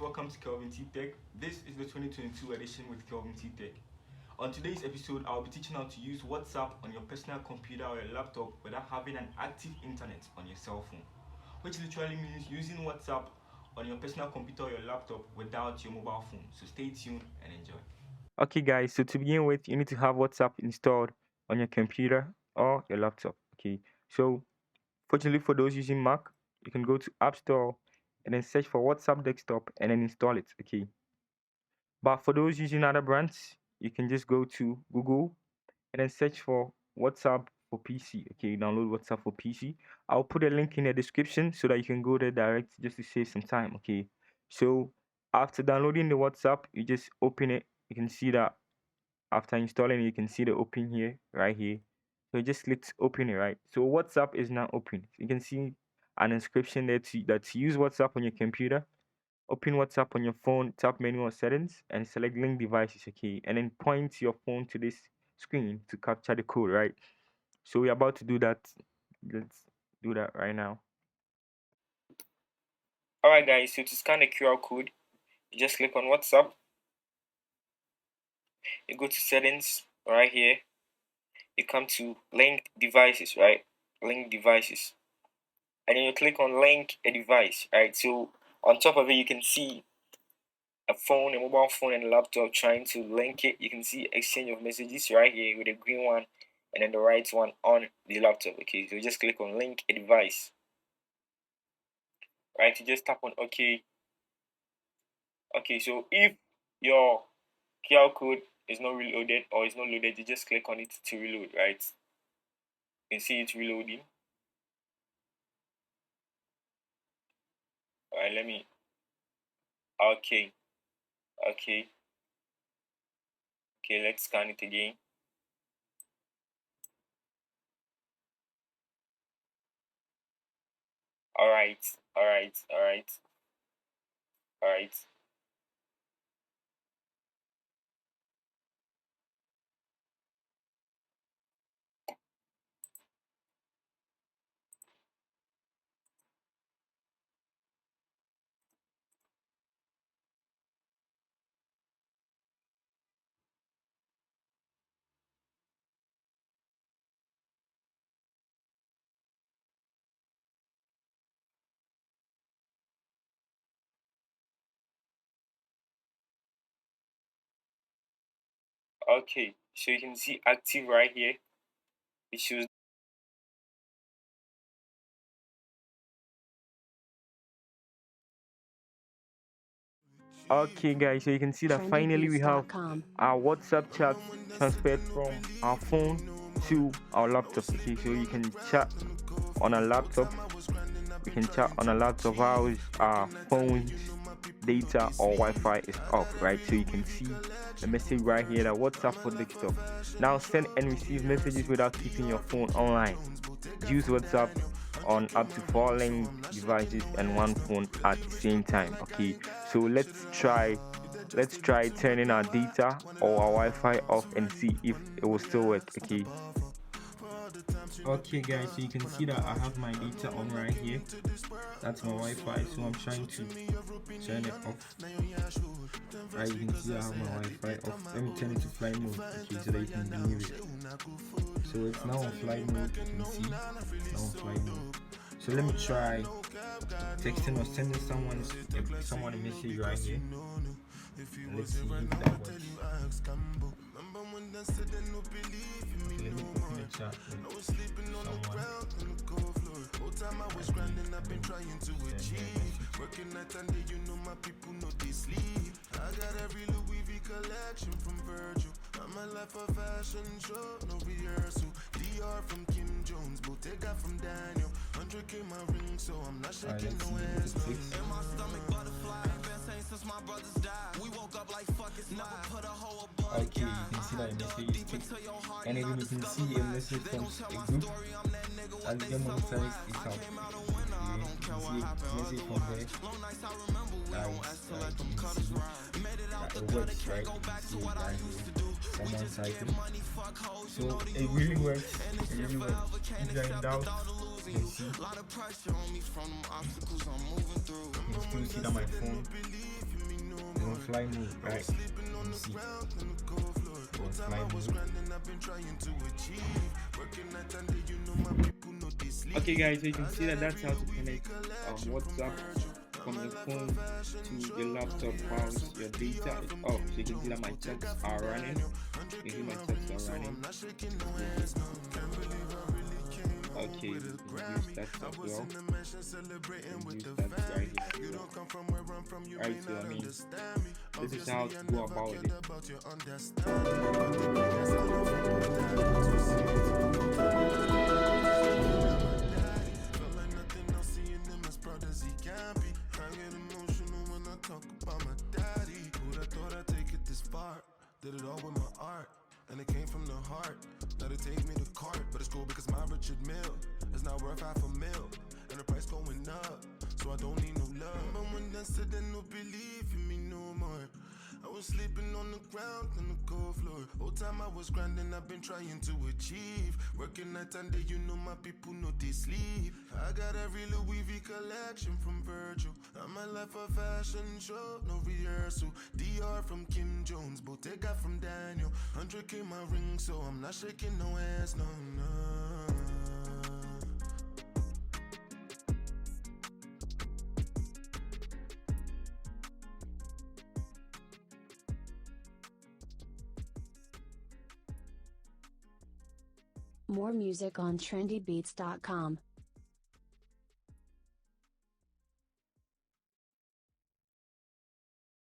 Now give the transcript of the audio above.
welcome to Kelvin T Tech. This is the 2022 edition with Kelvin T Tech. On today's episode, I'll be teaching how to use WhatsApp on your personal computer or your laptop without having an active internet on your cell phone, which literally means using WhatsApp on your personal computer or your laptop without your mobile phone. So stay tuned and enjoy. Okay, guys, so to begin with, you need to have WhatsApp installed on your computer or your laptop. Okay, so fortunately for those using Mac, you can go to App Store and then search for WhatsApp desktop and then install it. Okay, but for those using other brands, you can just go to Google and then search for WhatsApp for PC. Okay, download WhatsApp for PC. I'll put a link in the description so that you can go there direct just to save some time. Okay, so after downloading the WhatsApp, you just open it. You can see that after installing it, you can see the open here, right here. So just click open it, right? So WhatsApp is now open. You can see an inscription there to use WhatsApp on your computer. Open WhatsApp on your phone, tap menu or settings, and select link devices, okay? And then point your phone to this screen to capture the code, right? So we're about to do that. Let's do that right now. Alright guys, so to scan the QR code, you just click on WhatsApp. You go to settings right here. You come to link devices, right? Link devices. And then you click on link a device, right? So on top of it, you can see a phone, a mobile phone, and a laptop trying to link it. You can see exchange of messages right here with the green one and then the right one on the laptop. Okay, so you just click on link a device. Right, you just tap on OK. Okay, so if your QR code is not reloaded or is not loaded, you just click on it to reload, right? You can see it reloading. Alright, let me. Okay, let's scan it again. Alright. Okay, so you can see active right here. It shows. Okay, guys, so you can see that finally we have our WhatsApp chat transferred from our phone to our laptop. Okay, so you can chat on a laptop. You can chat on a laptop while our phone's data or Wi-Fi is off, right? So you can see the message right here that WhatsApp for desktop. Now send and receive messages without keeping your phone online. Use WhatsApp on up to 4 link devices and one phone at the same time. Okay, so let's try turning our data or our Wi-Fi off and see if it will still work. Okay guys, so you can see that I have my data on right here. That's my Wi-Fi, so I'm trying to turn it off. Right, you can see I have my Wi-Fi off. Let me turn it to flight mode, okay, so that you can view it. So it's now on flight mode. You can see it's now on flight mode. So let me try texting or sending someone a message right here. And let's see if that works. Okay, let me open the chat with someone. I got every Louis V collection from Virgil. I'm a life of fashion show, no rehearsal. DR from Kim Jones, Bottega from Daniel. 100K my ring, so I'm not shaking no hands. In my stomach, butterfly, been saying since my brothers died. We woke up like fuck it's never put a hole above. Okay, you can see that message is ticked. And then you can see a message from a group. And the monetized is out. You can see a message from there. It works, right? You can see it right here. Someone typing. So it really works. If you're in doubt, can see. You can still see that my phone is on fly mode, right? You can see it's on fly mode. Okay guys, so you can see that that's how to connect WhatsApp from your phone to the laptop whilst your data is off. So you can see that my texts are running. You can see my texts are running. Okay, you can use that as well. You can use that right here. Right, so I mean, this is how to go about it. Did it all with my art, and it came from the heart. Let it take me to court, but it's cool because my Richard Mill is not worth $500,000, and the price going up, so I don't need no love. But when I said they no believe in me no more, I was sleeping on the ground on the cold floor. Whole time I was grinding, I've been trying to achieve. Working night and day, you know my people know they sleep. I got every Louis V collection from Virgil. I'm a life a fashion show, no rehearsal. DR from Kim Jones, Bottega from Daniel. 100K my ring, so I'm not shaking no ass, no, no. More music on trendybeats.com.